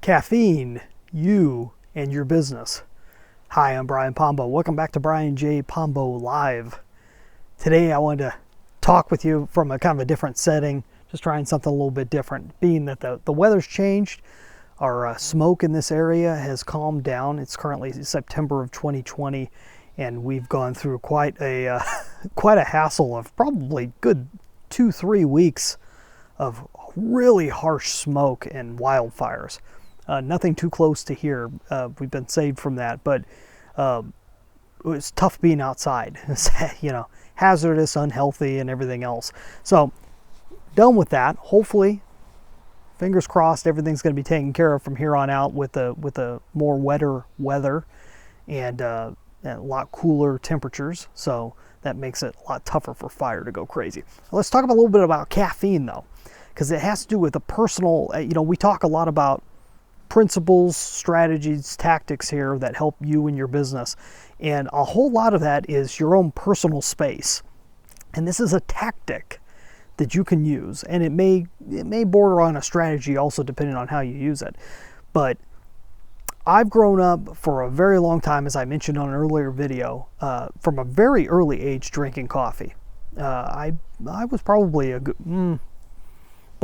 Caffeine, you and your business. Hi, I'm Brian Pombo. Welcome back to Brian J. Pombo Live. Today I wanted to talk with you from a kind of a different setting, just trying something a little bit different. Being that the weather's changed, our smoke in this area has calmed down. It's currently September of 2020, and we've gone through quite a hassle of probably good 2-3 weeks of really harsh smoke and wildfires. Nothing too close to here. We've been saved from that, but it was tough being outside. You know, hazardous, unhealthy, and everything else. So, done with that. Hopefully, fingers crossed, everything's going to be taken care of from here on out with a more wetter weather and a lot cooler temperatures. So that makes it a lot tougher for fire to go crazy. Let's talk a little bit about caffeine, though, because it has to do with the personal. We talk a lot about principles, strategies, tactics here that help you in your business. And a whole lot of that is your own personal space. And this is a tactic that you can use. And it may border on a strategy also, depending on how you use it. But I've grown up for a very long time, as I mentioned on an earlier video, from a very early age drinking coffee. I was probably a good...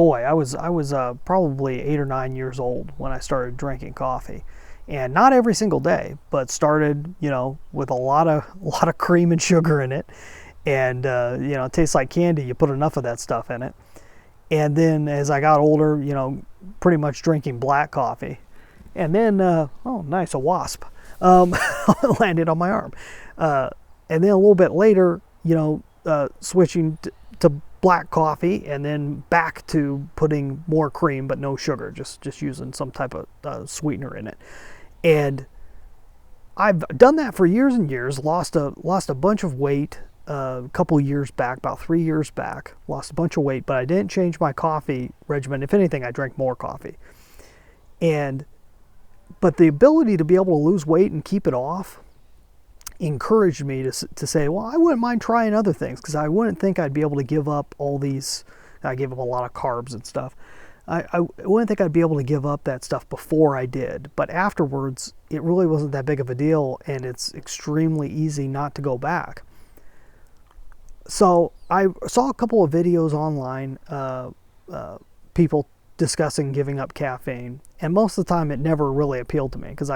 I was probably 8 or 9 years old when I started drinking coffee, and not every single day, but started, with a lot of cream and sugar in it, and it tastes like candy. You put enough of that stuff in it, and then as I got older, pretty much drinking black coffee, and then oh, nice, a wasp landed on my arm, and then a little bit later, switching to black coffee, and then back to putting more cream but no sugar, just using some type of sweetener in it. And I've done that for years and years. Lost a bunch of weight a couple years back, about 3 years back. Lost a bunch of weight, but I didn't change my coffee regimen. If anything, I drank more coffee. But the ability to be able to lose weight and keep it off encouraged me to say, well, I wouldn't mind trying other things, because I wouldn't think I'd be able to give up all these. I gave up a lot of carbs and stuff. I wouldn't think I'd be able to give up that stuff before I did, but afterwards it really wasn't that big of a deal, and it's extremely easy not to go back. So I saw a couple of videos online, people discussing giving up caffeine, and most of the time it never really appealed to me, because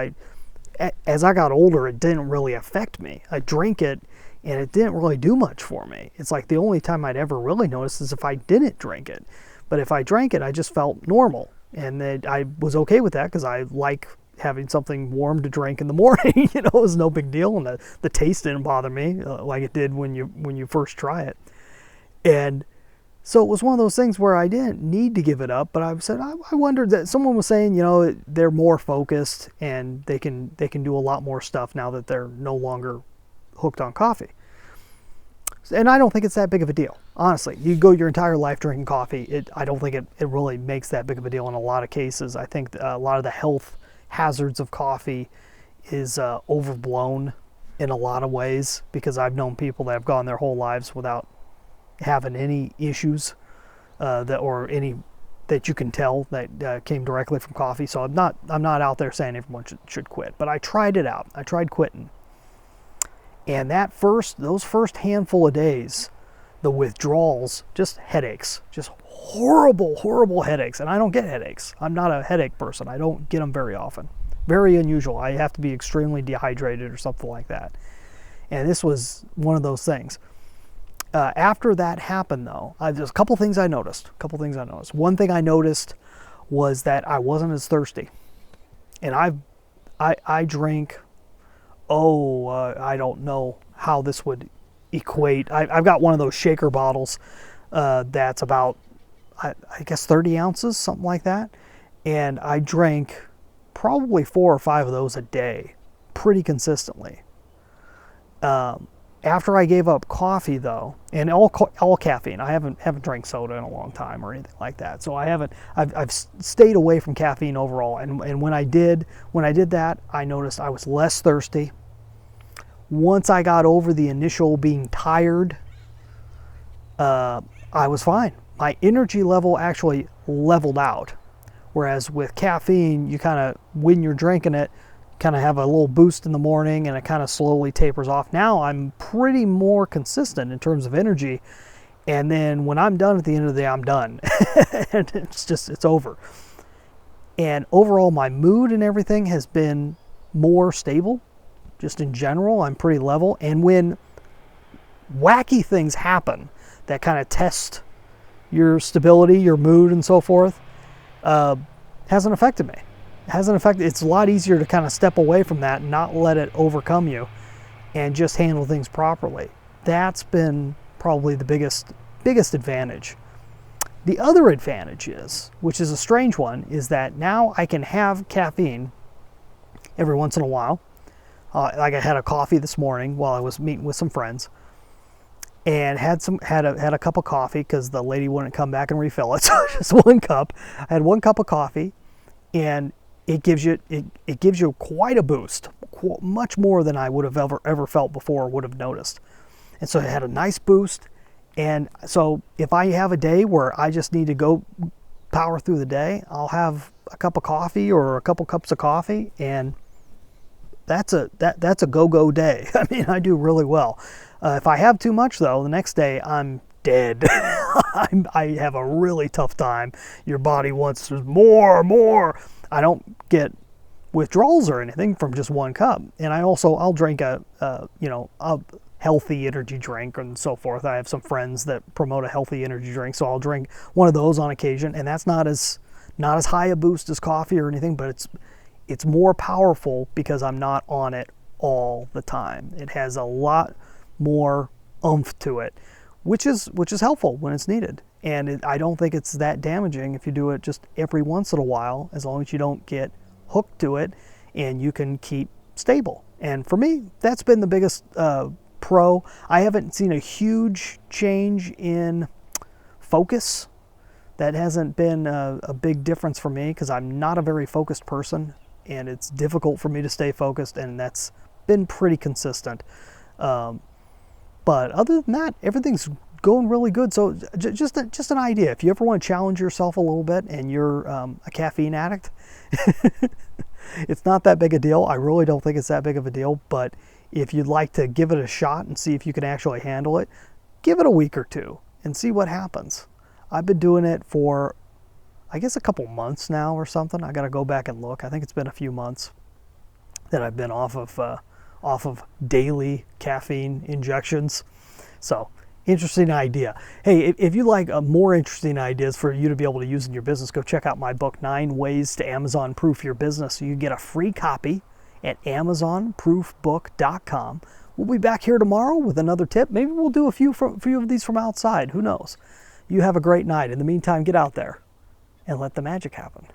as I got older, it didn't really affect me. I drink it, and it didn't really do much for me. It's like the only time I'd ever really notice is if I didn't drink it. But if I drank it, I just felt normal. And then I was okay with that, because I like having something warm to drink in the morning. It was no big deal, and the taste didn't bother me like it did when you first try it. And so it was one of those things where I didn't need to give it up, but I said, I wondered that someone was saying, they're more focused and they can do a lot more stuff now that they're no longer hooked on coffee. And I don't think it's that big of a deal. Honestly, you go your entire life drinking coffee, I don't think it really makes that big of a deal in a lot of cases. I think a lot of the health hazards of coffee is overblown in a lot of ways, because I've known people that have gone their whole lives without having any issues that you can tell that came directly from coffee. So I'm not out there saying everyone should quit, but I tried it out. I tried quitting, and those first handful of days, the withdrawals, just headaches, just horrible headaches. And I don't get headaches. I'm not a headache person. I don't get them very often. Very unusual. I have to be extremely dehydrated or something like that. And this was one of those things. After that happened, though, there's a couple things I noticed. One thing I noticed was that I wasn't as thirsty. And I drink, I don't know how this would equate. I've got one of those shaker bottles that's about, I guess, 30 ounces, something like that. And I drank probably 4 or 5 of those a day, pretty consistently. After I gave up coffee, though, and all caffeine, I haven't drank soda in a long time or anything like that. So I've stayed away from caffeine overall. And when I did that, I noticed I was less thirsty. Once I got over the initial being tired, I was fine. My energy level actually leveled out, Whereas with caffeine, you kind of, when you're drinking it, kind of have a little boost in the morning and it kind of slowly tapers off. Now I'm pretty more consistent in terms of energy. And then when I'm done at the end of the day, I'm done. And it's over. And overall, my mood and everything has been more stable. Just in general, I'm pretty level. And when wacky things happen that kind of test your stability, your mood, and so forth, hasn't affected me. It's a lot easier to kind of step away from that and not let it overcome you and just handle things properly. That's been probably the biggest advantage. The other advantage is, which is a strange one, is that now I can have caffeine every once in a while. Like I had a coffee this morning while I was meeting with some friends, and had a cup of coffee because the lady wouldn't come back and refill it. So just one cup. I had one cup of coffee, and it gives you quite a boost, much more than I would have ever felt before or would have noticed. And so it had a nice boost. And so if I have a day where I just need to go power through the day, I'll have a cup of coffee or a couple cups of coffee, and that's a go-go day. I mean, I do really well. If I have too much, though, the next day I'm dead. I have a really tough time. Your body wants more. I don't get withdrawals or anything from just one cup. And I'll drink a healthy energy drink and so forth. I have some friends that promote a healthy energy drink, so I'll drink one of those on occasion. And that's not as high a boost as coffee or anything, but it's more powerful because I'm not on it all the time. It has a lot more oomph to it, which is helpful when it's needed. And I don't think it's that damaging if you do it just every once in a while, as long as you don't get hooked to it and you can keep stable. And for me, that's been the biggest pro. I haven't seen a huge change in focus. That hasn't been a big difference for me because I'm not a very focused person, and it's difficult for me to stay focused, and that's been pretty consistent. But other than that, everything's going really good. So just an idea. If you ever want to challenge yourself a little bit and you're a caffeine addict, it's not that big a deal. I really don't think it's that big of a deal. But if you'd like to give it a shot and see if you can actually handle it, give it a week or two and see what happens. I've been doing it for, I guess, a couple months now or something. I got to go back and look. I think it's been a few months that I've been off of daily caffeine injections. So, interesting idea. Hey, if you like more interesting ideas for you to be able to use in your business, go check out my book, 9 Ways to Amazon Proof Your Business. So you get a free copy at amazonproofbook.com. We'll be back here tomorrow with another tip. Maybe we'll do a few of these from outside. Who knows? You have a great night. In the meantime, get out there and let the magic happen.